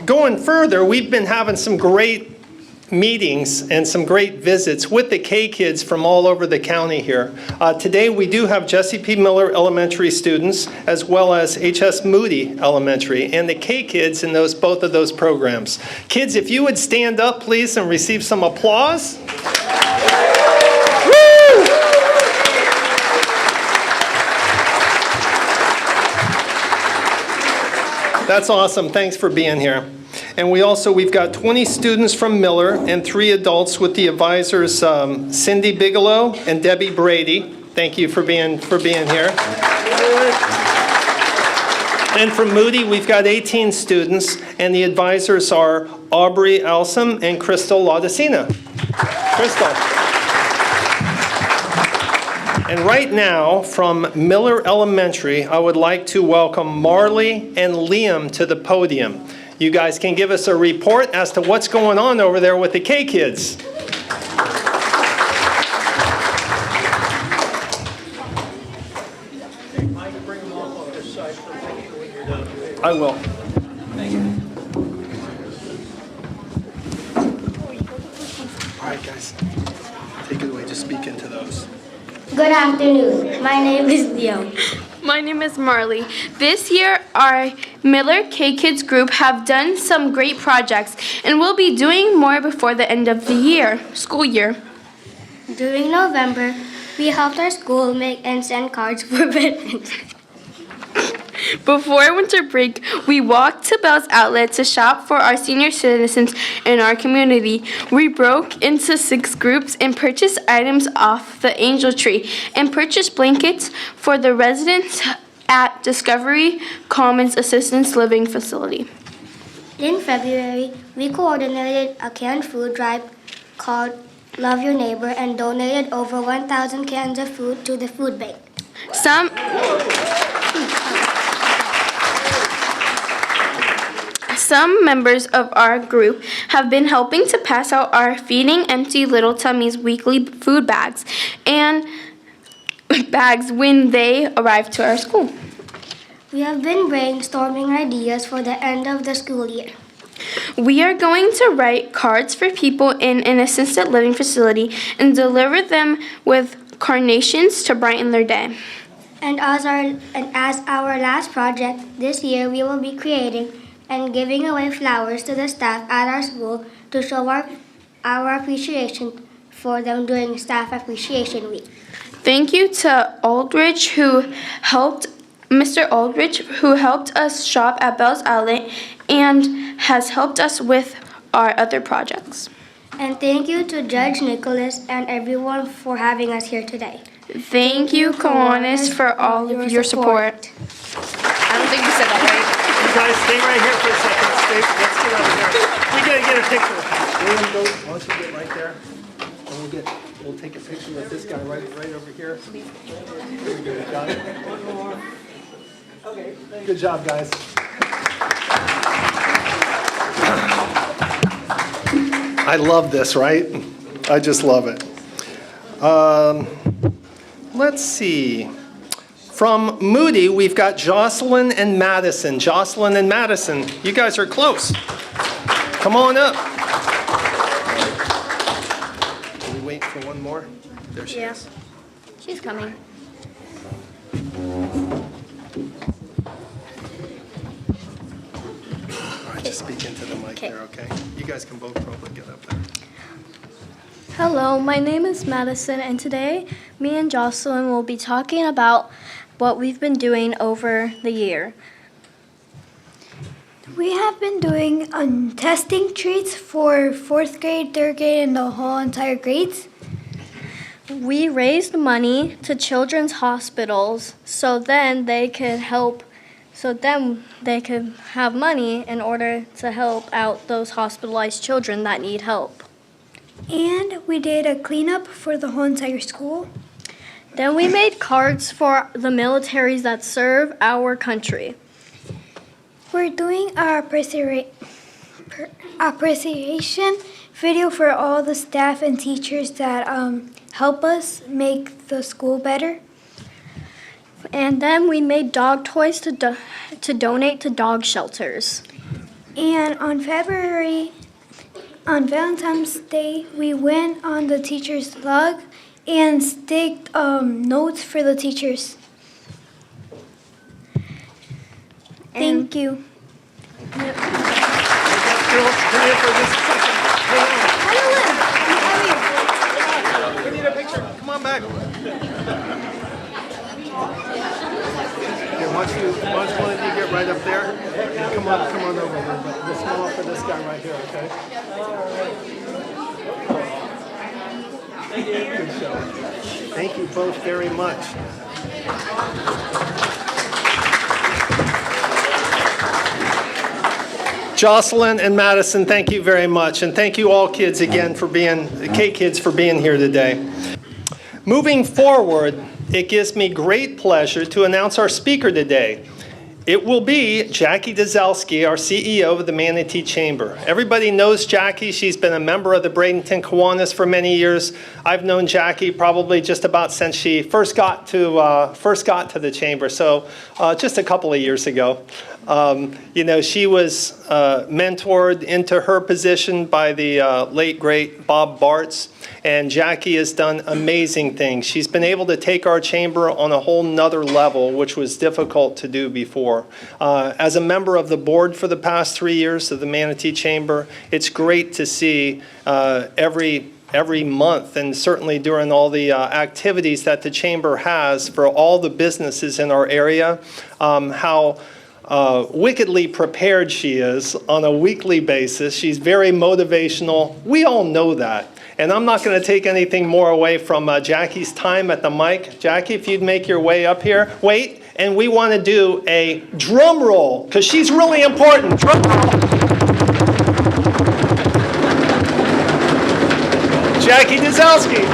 Going further, we've been having some great meetings and some great visits with the KKids from all over the county here. Today we do have Jesse P. Miller Elementary students as well as H.S. Moody Elementary and the KKids in both of those programs. Kids, if you would stand up please and receive some applause. That's awesome. Thanks for being here. And we've got 20 students from Miller and 3 adults with the advisors Cindy Bigelow and Debbie Brady. Thank you for being here. And from Moody, we've got 18 students, and the advisors are Aubrey Alsam and Crystal Laudicina. Crystal. And right now, from Miller Elementary, I would like to welcome Marley and Liam to the podium. You guys can give us a report as to what's going on over there with the KKids. Mike, bring them off on this side for a picture when you're done. I will. Thank you. All right, guys. Take it away. Just speak into those. Good afternoon. My name is Leo. My name is Marley. This year, our Miller KKids group have done some great projects and will be doing more before the end of the school year. During November, we helped our school make and send cards for veterans. Before winter break, we walked to Bell's Outlet to shop for our senior citizens in our community. We broke into 6 groups and purchased items off the Angel Tree and purchased blankets for the residents at Discovery Commons Assistance Living Facility. In February, we coordinated a canned food drive called Love Your Neighbor and donated over 1,000 cans of food to the food bank. Some members of our group have been helping to pass out our Feeding Empty Little Tummies weekly food bags and bags when they arrive to our school. We have been brainstorming ideas for the end of the school year. We are going to write cards for people in an assisted living facility and deliver them with carnations to brighten their day. And as our last project this year, we will be creating and giving away flowers to the staff at our school to show our appreciation for them during Staff Appreciation Week. Thank you to Mr. Aldrich, who helped us shop at Bell's Outlet and has helped us with our other projects. And thank you to Judge Nicholas and everyone for having us here today. Thank you, Kiwanis, for all of your support. I don't think you said that right. You guys stay right here for a second. Let's get over here. We gotta get a picture. William, go. Once we get right there, and we'll take a picture with this guy right over here. Very good. Got it. One more. Okay. Good job, guys. I love this, right? I just love it. Let's see. From Moody, we've got Jocelyn and Madison. Jocelyn and Madison, you guys are close. Come on up. Are we waiting for one more? There she is. She's coming. All right, just speak into the mic there, okay? You guys can both probably get up there. Hello, my name is Madison, and today me and Jocelyn will be talking about what we've been doing over the year. We have been doing testing treats for 4th grade, 3rd grade, and the whole entire grades. We raised money to children's hospitals so then they could have money in order to help out those hospitalized children that need help. And we did a cleanup for the whole entire school. Then we made cards for the militaries that serve our country. We're doing our appreciation video for all the staff and teachers that help us make the school better. And then we made dog toys to donate to dog shelters. And on Valentine's Day, we went on the teacher's log and sticked notes for the teachers. Thank you. Come here for just a second. We need a picture. Come on back. Here, why don't one of you get right up there? And come on over a little bit. This one for this guy right here, okay? Good show. Thank you both very much. Jocelyn and Madison, thank you very much. And thank you all kids again for KKids for being here today. Moving forward, it gives me great pleasure to announce our speaker today. It will be Jacki Dezelski, our CEO of the Manatee Chamber. Everybody knows Jacki. She's been a member of the Bradenton Kiwanis for many years. I've known Jacki probably just about since she first got to the chamber, so just a couple of years ago. She was mentored into her position by the late, great Bob Bartz, and Jacki has done amazing things. She's been able to take our chamber on a whole nother level, which was difficult to do before. As a member of the board for the past 3 years of the Manatee Chamber, it's great to see every month, and certainly during all the activities that the chamber has for all the businesses in our area, how wickedly prepared she is on a weekly basis. She's very motivational. We all know that. And I'm not going to take anything more away from Jacki's time at the mic. Jacki, if you'd make your way up here. Wait, and we want to do a drum roll, because she's really important. Drum roll. Jacki Dezelski.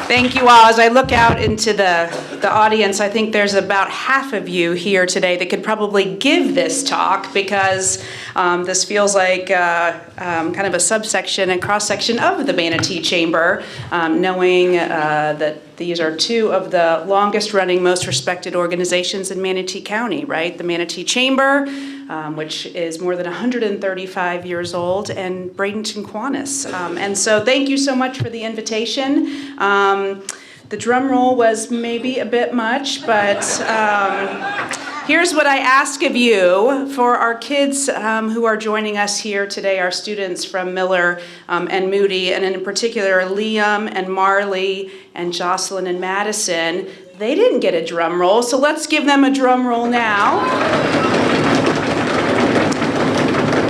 Thank you all. As I look out into the audience, I think there's about half of you here today that could probably give this talk, because this feels like kind of a subsection and cross-section of the Manatee Chamber, knowing that these are two of the longest-running, most respected organizations in Manatee County, right? The Manatee Chamber, which is more than 135 years old, and Bradenton Kiwanis. And so thank you so much for the invitation. The drum roll was maybe a bit much, but here's what I ask of you for our kids who are joining us here today, our students from Miller and Moody, and in particular Liam and Marley and Jocelyn and Madison. They didn't get a drum roll, so let's give them a drum roll now.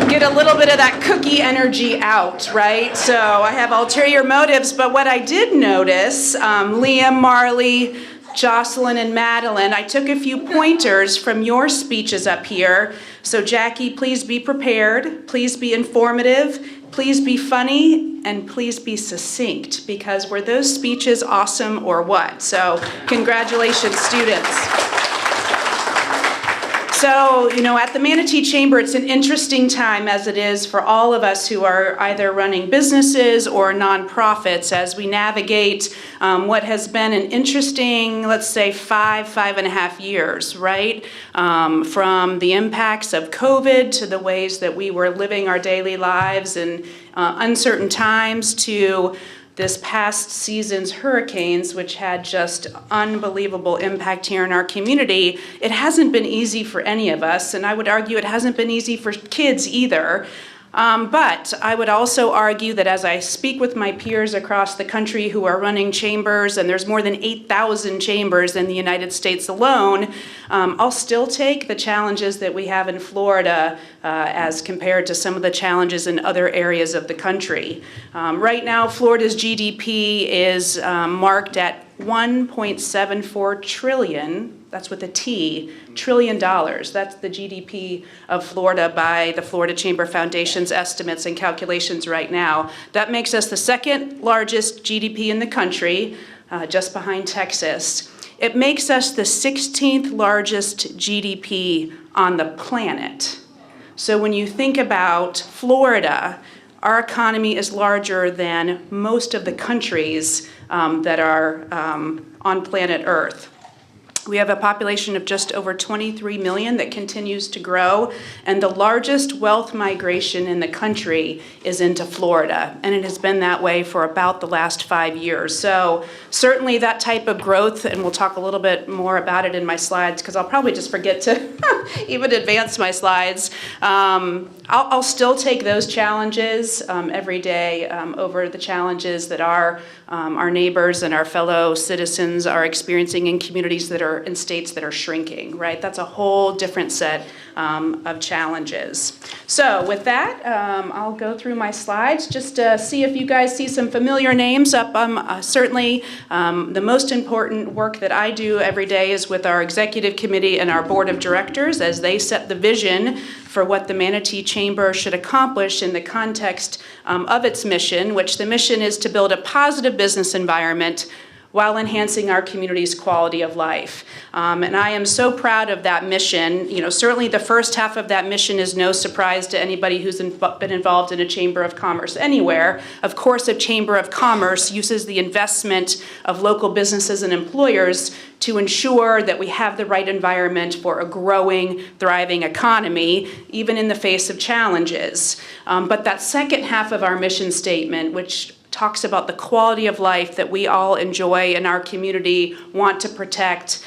Get a little bit of that cookie energy out, right? So I have ulterior motives, but what I did notice, Liam, Marley, Jocelyn, and Madeline, I took a few pointers from your speeches up here. So Jacki, please be prepared, please be informative, please be funny, and please be succinct, because were those speeches awesome or what? So congratulations, students. So, at the Manatee Chamber, it's an interesting time, as it is for all of us who are either running businesses or nonprofits, as we navigate what has been an interesting, let's say, 5.5 years, right? From the impacts of COVID to the ways that we were living our daily lives in uncertain times, to this past season's hurricanes, which had just unbelievable impact here in our community. It hasn't been easy for any of us, and I would argue it hasn't been easy for kids either. But I would also argue that as I speak with my peers across the country who are running chambers, and there's more than 8,000 chambers in the United States alone, I'll still take the challenges that we have in Florida as compared to some of the challenges in other areas of the country. Right now, Florida's GDP is marked at $1.74 trillion. That's with a T, $1 trillion. That's the GDP of Florida by the Florida Chamber Foundation's estimates and calculations right now. That makes us the second largest GDP in the country, just behind Texas. It makes us the 16th largest GDP on the planet. So when you think about Florida, our economy is larger than most of the countries that are on planet Earth. We have a population of just over 23 million that continues to grow, and the largest wealth migration in the country is into Florida, and it has been that way for about the last 5 years. So certainly that type of growth, and we'll talk a little bit more about it in my slides, because I'll probably just forget to even advance my slides. I'll still take those challenges every day over the challenges that our neighbors and our fellow citizens are experiencing in communities that are in states that are shrinking, right? That's a whole different set of challenges. So with that, I'll go through my slides just to see if you guys see some familiar names up. Certainly the most important work that I do every day is with our executive committee and our board of directors as they set the vision for what the Manatee Chamber should accomplish in the context of its mission, which the mission is to build a positive business environment while enhancing our community's quality of life. And I am so proud of that mission. You know, certainly the first half of that mission is no surprise to anybody who's been involved in a Chamber of Commerce anywhere. Of course, a Chamber of Commerce uses the investment of local businesses and employers to ensure that we have the right environment for a growing, thriving economy, even in the face of challenges. But that second half of our mission statement, which talks about the quality of life that we all enjoy in our community, want to protect,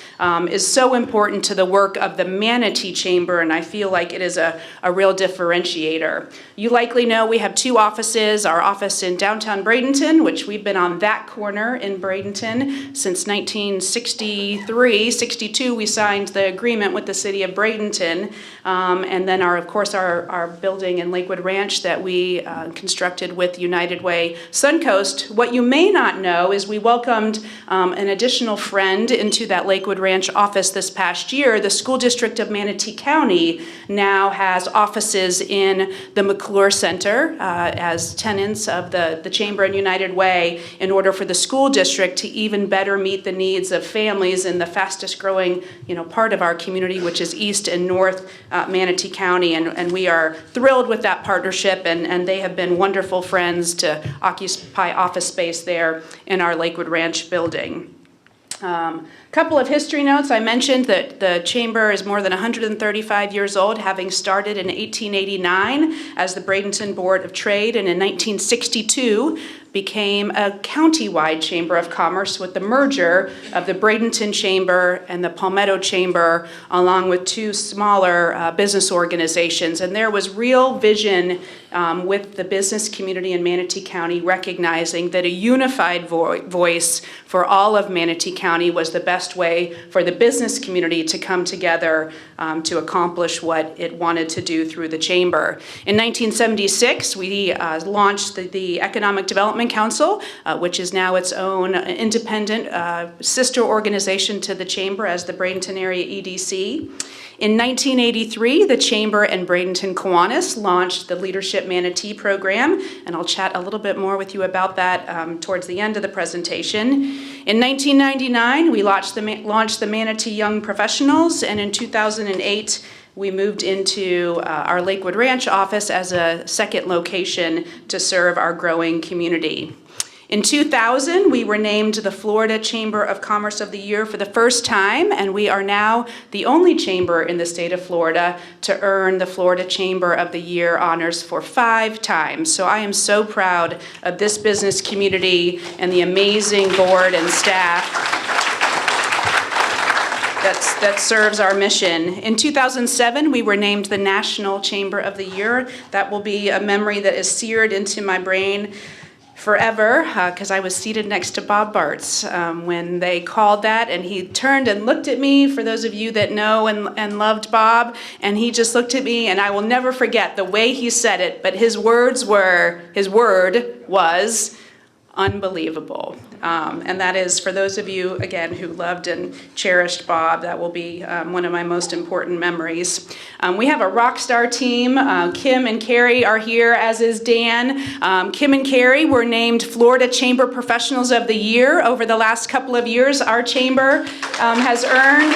is so important to the work of the Manatee Chamber, and I feel like it is a real differentiator. You likely know we have two offices, our office in downtown Bradenton, which we've been on that corner in Bradenton since 1963, 62, we signed the agreement with the city of Bradenton, and then of course our building in Lakewood Ranch that we constructed with United Way Suncoast. What you may not know is we welcomed an additional friend into that Lakewood Ranch office this past year. The school district of Manatee County now has offices in the McClure Center as tenants of the Chamber and United Way in order for the school district to even better meet the needs of families in the fastest growing part of our community, which is East and North Manatee County. And we are thrilled with that partnership, and they have been wonderful friends to occupy office space there in our Lakewood Ranch building. Couple of history notes. I mentioned that the Chamber is more than 135 years old, having started in 1889 as the Bradenton Board of Trade, and in 1962 became a county-wide Chamber of Commerce with the merger of the Bradenton Chamber and the Palmetto Chamber, along with two smaller business organizations. And there was real vision with the business community in Manatee County, recognizing that a unified voice for all of Manatee County was the best way for the business community to come together to accomplish what it wanted to do through the Chamber. In 1976, we launched the Economic Development Council, which is now its own independent sister organization to the Chamber as the Bradenton Area EDC. In 1983, the Chamber and Bradenton Kiwanis launched the Leadership Manatee program, and I'll chat a little bit more with you about that towards the end of the presentation. In 1999, we launched the Manatee Young Professionals, and in 2008, we moved into our Lakewood Ranch office as a second location to serve our growing community. In 2000, we were named the Florida Chamber of Commerce of the Year for the first time, and we are now the only chamber in the state of Florida to earn the Florida Chamber of the Year honors for 5 times. So I am so proud of this business community and the amazing board and staff that serves our mission. In 2007, we were named the National Chamber of the Year. That will be a memory that is seared into my brain forever, because I was seated next to Bob Bartz when they called that, and he turned and looked at me, for those of you that know and loved Bob, and he just looked at me, and I will never forget the way he said it, but his word was unbelievable. And that is, for those of you, again, who loved and cherished Bob, that will be one of my most important memories. We have a rock star team. Kim and Carrie are here, as is Dan. Kim and Carrie were named Florida Chamber Professionals of the Year over the last couple of years. Our chamber has earned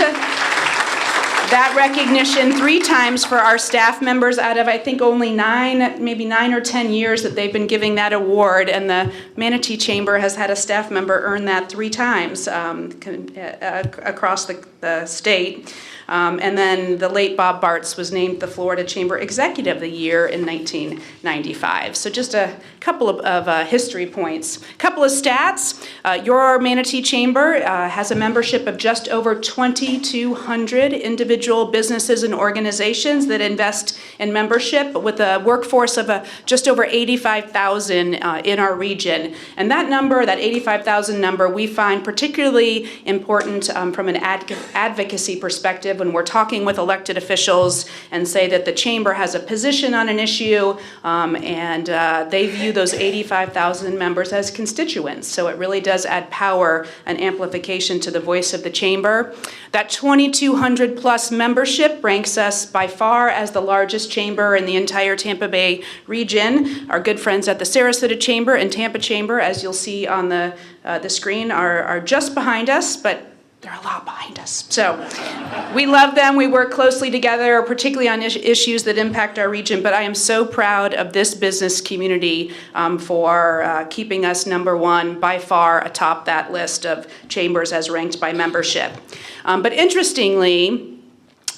that recognition 3 times for our staff members out of, I think, only 9 or 10 years that they've been giving that award. And the Manatee Chamber has had a staff member earn that 3 times across the state. And then the late Bob Bartz was named the Florida Chamber Executive of the Year in 1995. So just a couple of history points. A couple of stats. Your Manatee Chamber has a membership of just over 2,200 individual businesses and organizations that invest in membership, with a workforce of just over 85,000 in our region. And that number, that 85,000 number, we find particularly important from an advocacy perspective when we're talking with elected officials and say that the chamber has a position on an issue, and they view those 85,000 members as constituents. So it really does add power and amplification to the voice of the chamber. That 2,200 plus membership ranks us by far as the largest chamber in the entire Tampa Bay region. Our good friends at the Sarasota Chamber and Tampa Chamber, as you'll see on the screen, are just behind us, but they're a lot behind us. So we love them. We work closely together, particularly on issues that impact our region. But I am so proud of this business community for keeping us #1 by far atop that list of chambers as ranked by membership. But interestingly,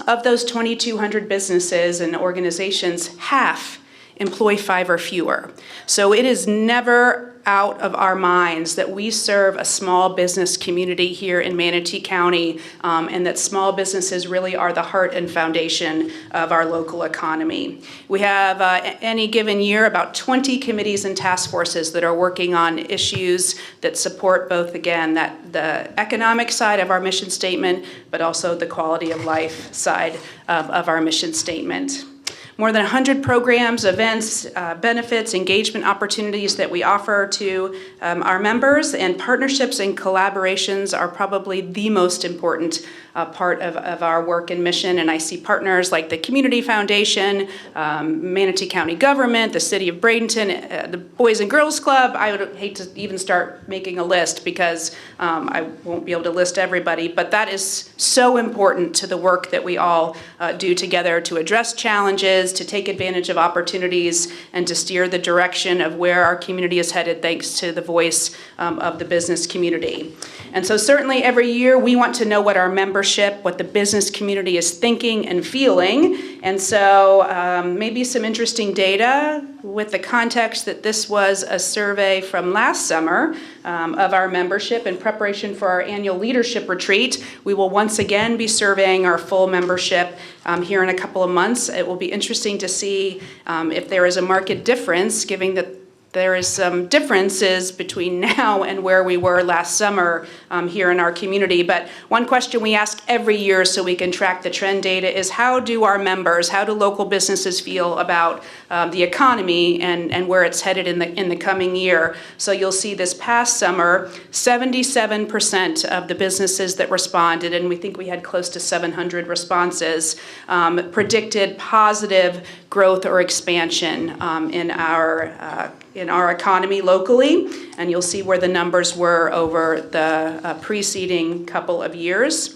of those 2,200 businesses and organizations, half employ 5 or fewer. So it is never out of our minds that we serve a small business community here in Manatee County, and that small businesses really are the heart and foundation of our local economy. We have any given year about 20 committees and task forces that are working on issues that support both, again, the economic side of our mission statement, but also the quality of life side of our mission statement. More than 100 programs, events, benefits, engagement opportunities that we offer to our members, and partnerships and collaborations are probably the most important part of our work and mission. And I see partners like the Community Foundation, Manatee County Government, the City of Bradenton, the Boys and Girls Club. I would hate to even start making a list because I won't be able to list everybody, but that is so important to the work that we all do together to address challenges, to take advantage of opportunities, and to steer the direction of where our community is headed thanks to the voice of the business community. And so certainly every year we want to know what our membership, what the business community is thinking and feeling. And so maybe some interesting data with the context that this was a survey from last summer of our membership in preparation for our annual leadership retreat. We will once again be surveying our full membership here in a couple of months. It will be interesting to see if there is a market difference, given that there is some differences between now and where we were last summer here in our community. But one question we ask every year so we can track the trend data is, how do our members, how do local businesses feel about the economy and where it's headed in the coming year? So you'll see this past summer, 77% of the businesses that responded, and we think we had close to 700 responses, predicted positive growth or expansion in our economy locally, and you'll see where the numbers were over the preceding couple of years.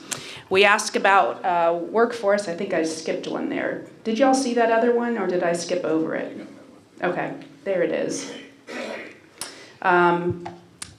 We ask about workforce. I think I skipped one there. Did y'all see that other one, or did I skip over it? Okay, there it is.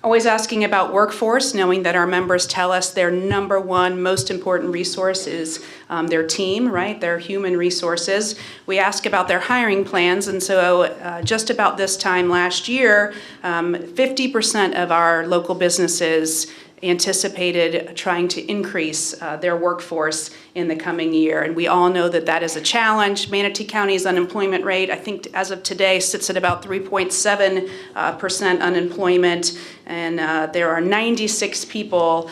Always asking about workforce, knowing that our members tell us their #1 most important resource is their team, right? Their human resources. We ask about their hiring plans, and so just about this time last year, 50% of our local businesses anticipated trying to increase their workforce in the coming year. And we all know that that is a challenge. Manatee County's unemployment rate, I think as of today, sits at about 3.7% unemployment. And there are 96 people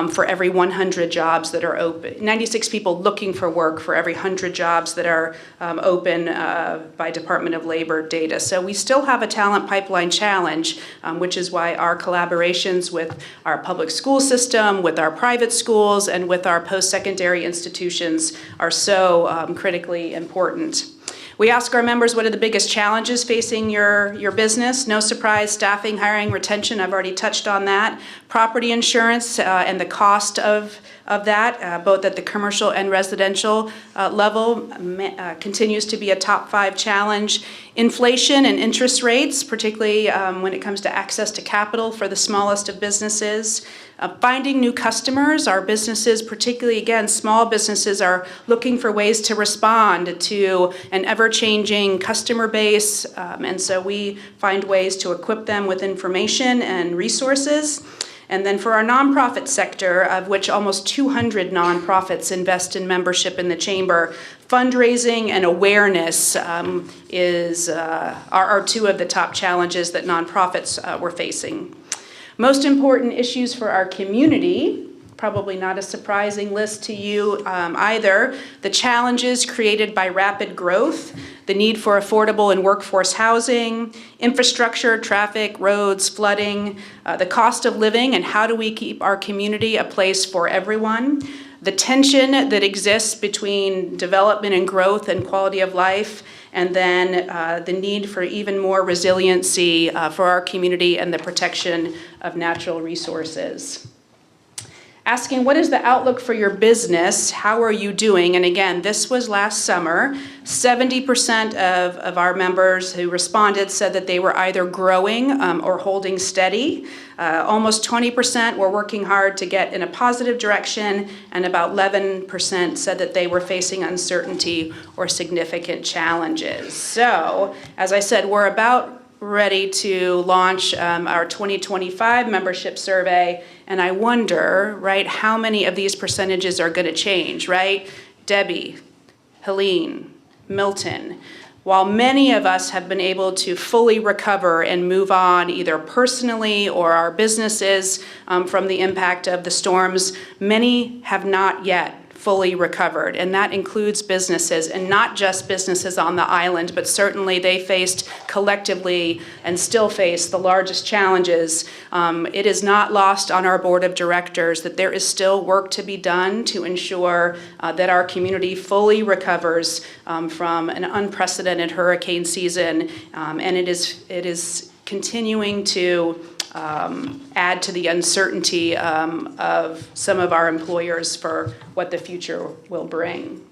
for every 100 jobs that are open. 96 people looking for work for every 100 jobs that are open by Department of Labor data. So we still have a talent pipeline challenge, which is why our collaborations with our public school system, with our private schools, and with our post-secondary institutions are so critically important. We ask our members, what are the biggest challenges facing your business? No surprise, staffing, hiring, retention, I've already touched on that. Property insurance and the cost of that, both at the commercial and residential level, continues to be a top 5 challenge. Inflation and interest rates, particularly when it comes to access to capital for the smallest of businesses. Finding new customers. Our businesses, particularly, again, small businesses, are looking for ways to respond to an ever-changing customer base, and so we find ways to equip them with information and resources. And then for our nonprofit sector, of which almost 200 nonprofits invest in membership in the Chamber, fundraising and awareness are 2 of the top challenges that nonprofits were facing. Most important issues for our community, probably not a surprising list to you either, the challenges created by rapid growth, the need for affordable and workforce housing, infrastructure, traffic, roads, flooding, the cost of living, and how do we keep our community a place for everyone, the tension that exists between development and growth and quality of life, and then the need for even more resiliency for our community and the protection of natural resources. Asking, what is the outlook for your business? How are you doing? And again, this was last summer. 70% of our members who responded said that they were either growing or holding steady. Almost 20% were working hard to get in a positive direction, and about 11% said that they were facing uncertainty or significant challenges. So, as I said, we're about ready to launch our 2025 membership survey, and I wonder, right, how many of these percentages are going to change, right? Debbie, Helene, Milton. While many of us have been able to fully recover and move on, either personally or our businesses, from the impact of the storms, many have not yet fully recovered, and that includes businesses, and not just businesses on the island, but certainly they faced collectively and still face the largest challenges. It is not lost on our board of directors that there is still work to be done to ensure that our community fully recovers from an unprecedented hurricane season, and it is continuing to add to the uncertainty of some of our employers for what the future will bring.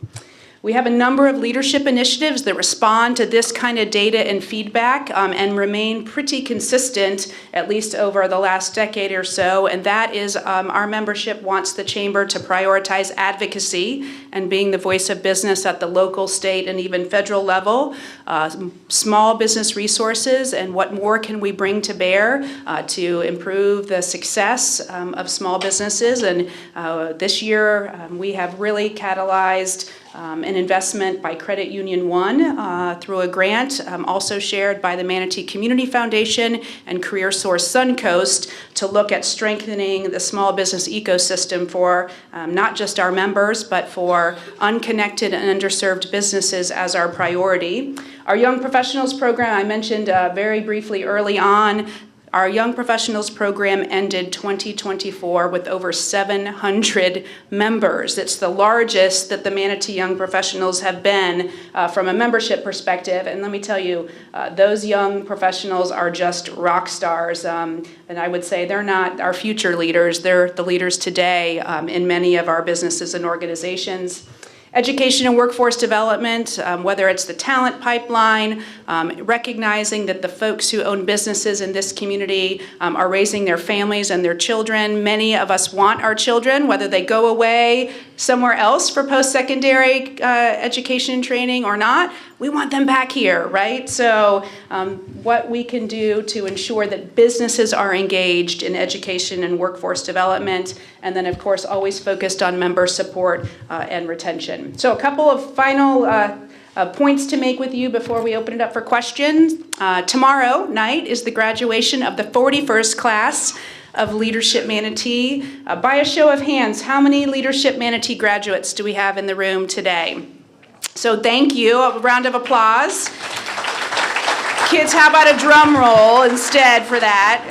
We have a number of leadership initiatives that respond to this kind of data and feedback and remain pretty consistent, at least over the last decade or so, and that is our membership wants the Chamber to prioritize advocacy and being the voice of business at the local, state, and even federal level, small business resources, and what more can we bring to bear to improve the success of small businesses. And this year we have really catalyzed an investment by Credit Union One through a grant, also shared by the Manatee Community Foundation and Career Source Suncoast, to look at strengthening the small business ecosystem for not just our members, but for unconnected and underserved businesses as our priority. Our Young Professionals program, I mentioned very briefly early on. Our Young Professionals program ended 2024 with over 700 members. It's the largest that the Manatee Young Professionals have been from a membership perspective. And let me tell you, those young professionals are just rock stars. And I would say they're not our future leaders. They're the leaders today in many of our businesses and organizations. Education and workforce development, whether it's the talent pipeline, recognizing that the folks who own businesses in this community are raising their families and their children. Many of us want our children, whether they go away somewhere else for post-secondary education and training or not, we want them back here, right? So what we can do to ensure that businesses are engaged in education and workforce development, and then of course always focused on member support and retention. So a couple of final points to make with you before we open it up for questions. Tomorrow night is the graduation of the 41st class of Leadership Manatee. By a show of hands, how many Leadership Manatee graduates do we have in the room today? So thank you, a round of applause. Kids, how about a drum roll instead for that?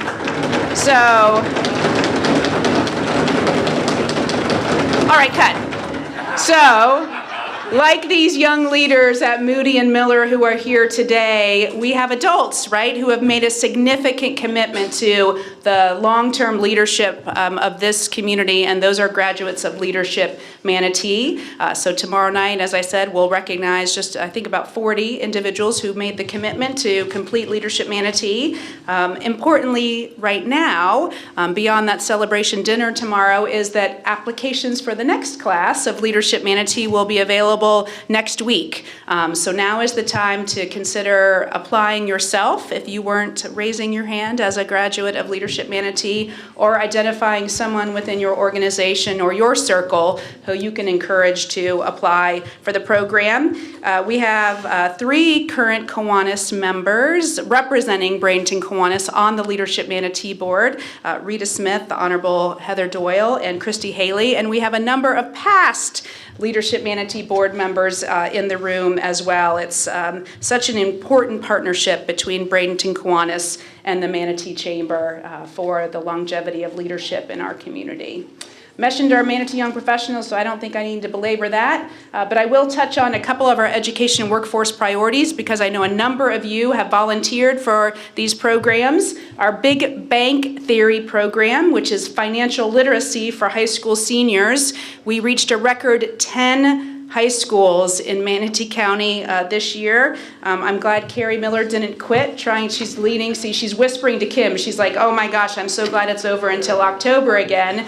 So, all right, cut. So, Like these young leaders at Moody and Miller who are here today, we have adults, right, who have made a significant commitment to the long-term leadership of this community, and those are graduates of Leadership Manatee. So tomorrow night, as I said, we'll recognize just, I think, about 40 individuals who made the commitment to complete Leadership Manatee. Importantly, right now, beyond that celebration dinner tomorrow, is that applications for the next class of Leadership Manatee will be available next week. So now is the time to consider applying yourself if you weren't raising your hand as a graduate of Leadership Manatee, or identifying someone within your organization or your circle who you can encourage to apply for the program. We have 3 current Kiwanis members representing Bradenton Kiwanis on the Leadership Manatee board, Rita Smith, the Honorable Heather Doyle, and Christy Haley, and we have a number of past Leadership Manatee board members in the room as well. It's such an important partnership between Bradenton Kiwanis and the Manatee Chamber for the longevity of leadership in our community. Mentioned our Manatee Young Professionals, so I don't think I need to belabor that, but I will touch on a couple of our education workforce priorities because I know a number of you have volunteered for these programs. Our Big Bank Theory program, which is financial literacy for high school seniors, we reached a record 10 high schools in Manatee County this year. I'm glad Carrie Miller didn't quit trying. She's leading. See, she's whispering to Kim. She's like, oh my gosh, I'm so glad it's over until October again,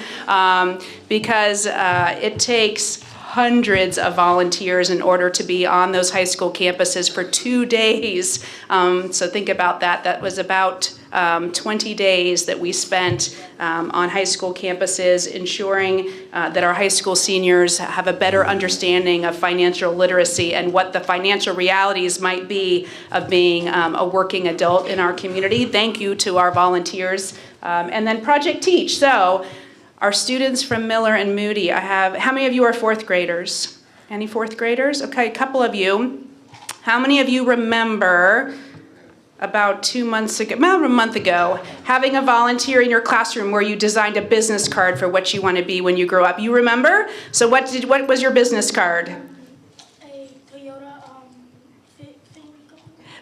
because it takes hundreds of volunteers in order to be on those high school campuses for 2 days. So think about that. That was about 20 days that we spent on high school campuses, ensuring that our high school seniors have a better understanding of financial literacy and what the financial realities might be of being a working adult in our community. Thank you to our volunteers. And then Project Teach. So our students from Miller and Moody, how many of you are 4th graders? Any 4th graders? Okay, a couple of you. How many of you remember about 2 months ago, about a month ago, having a volunteer in your classroom where you designed a business card for what you want to be when you grow up? You remember? So what was your business card? A Toyota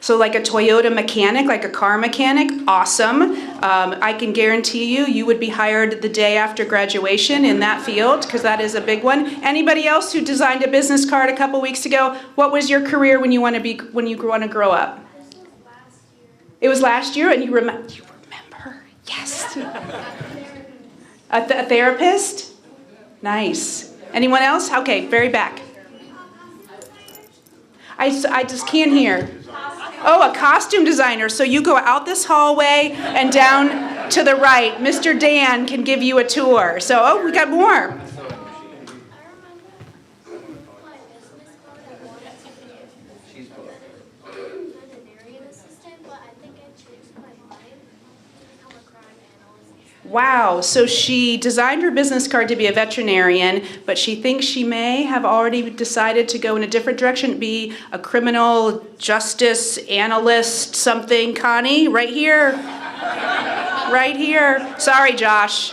So like a Toyota mechanic, like a car mechanic, awesome. I can guarantee you would be hired the day after graduation in that field, because that is a big one. Anybody else who designed a business card a couple weeks ago? What was your career when you want to grow up? It was last year, and you remember? Yes. A therapist? Nice. Anyone else? Okay, very back. I just can't hear. Oh, a costume designer. So you go out this hallway and down to the right. Mr. Dan can give you a tour. So, we got more. Wow, so she designed her business card to be a veterinarian, but she thinks she may have already decided to go in a different direction, be a criminal justice analyst, something. Connie, right here. Right here. Sorry, Josh.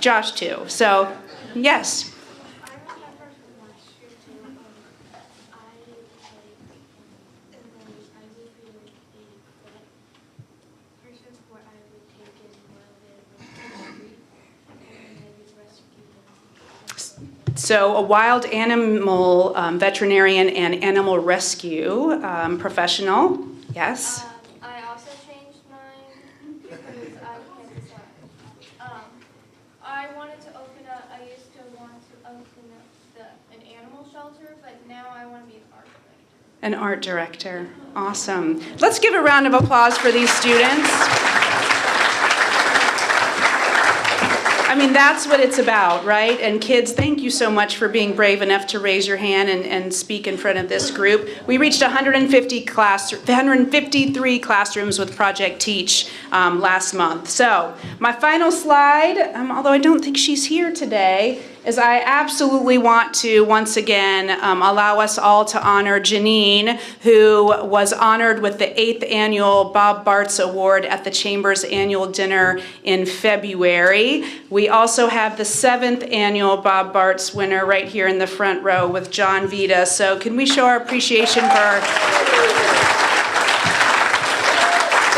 Josh, too. So, yes. So a wild animal veterinarian and animal rescue professional. Yes? I also changed mine because I can't decide. I wanted to I used to want to open up an animal shelter, but now I want to be an art director. An art director. Awesome. Let's give a round of applause for these students. I mean, that's what it's about, right? And kids, thank you so much for being brave enough to raise your hand and speak in front of this group. We reached 153 classrooms with Project Teach last month. So my final slide, although I don't think she's here today, is I absolutely want to once again allow us all to honor Janine, who was honored with the 8th annual Bob Bartz Award at the Chamber's annual dinner in February. We also have the 7th annual Bob Bartz winner right here in the front row with John Vita. So can we show our appreciation for our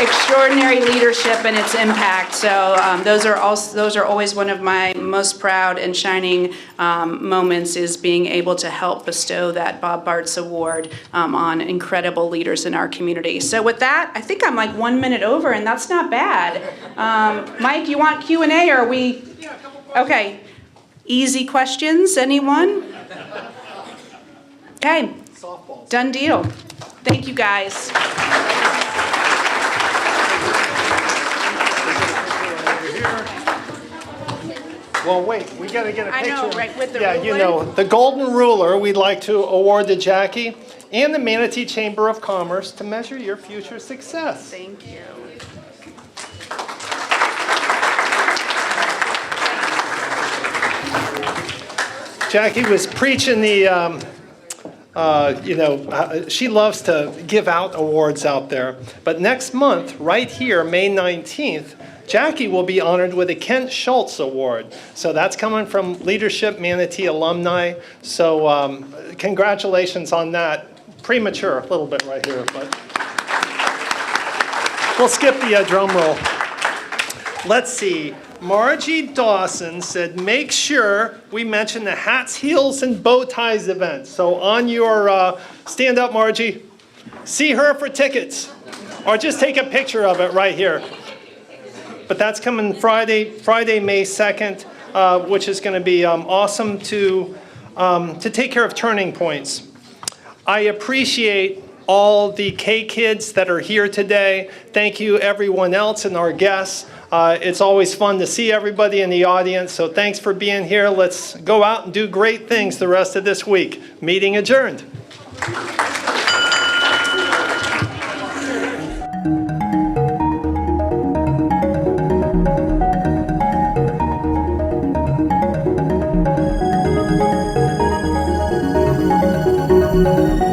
extraordinary leadership and its impact. So those are always one of my most proud and shining moments, is being able to help bestow that Bob Bartz Award on incredible leaders in our community. So with that, I think I'm like 1 minute over, and that's not bad. Mike, you want Q&A, or are we? Yeah, a couple questions. Okay. Easy questions, anyone? Okay. Softballs. Done deal. Thank you, guys. Well, wait, we got to get a I picture. know, right, with the Yeah, you ruler. know, the golden ruler we'd like to award to Jacki and the Manatee Chamber of Commerce to measure your future success. Thank you. Jacki was preaching the, she loves to give out awards out there. But next month, right here, May 19th, Jacki will be honored with a Kent Schultz Award. So that's coming from Leadership Manatee alumni. So congratulations on that. Premature a little bit right here, but we'll skip the drum roll. Let's see. Margie Dawson said, make sure we mention the hats, heels, and bow ties event. So on your, stand up, Margie. See her for tickets. Or just take a picture of it right here. But that's coming Friday, May 2nd, which is going to be awesome to take care of turning points. I appreciate all the KKids that are here today. Thank you, everyone else, and our guests. It's always fun to see everybody in the audience, so thanks for being here. Let's go out and do great things the rest of this week. Meeting adjourned. Thank you.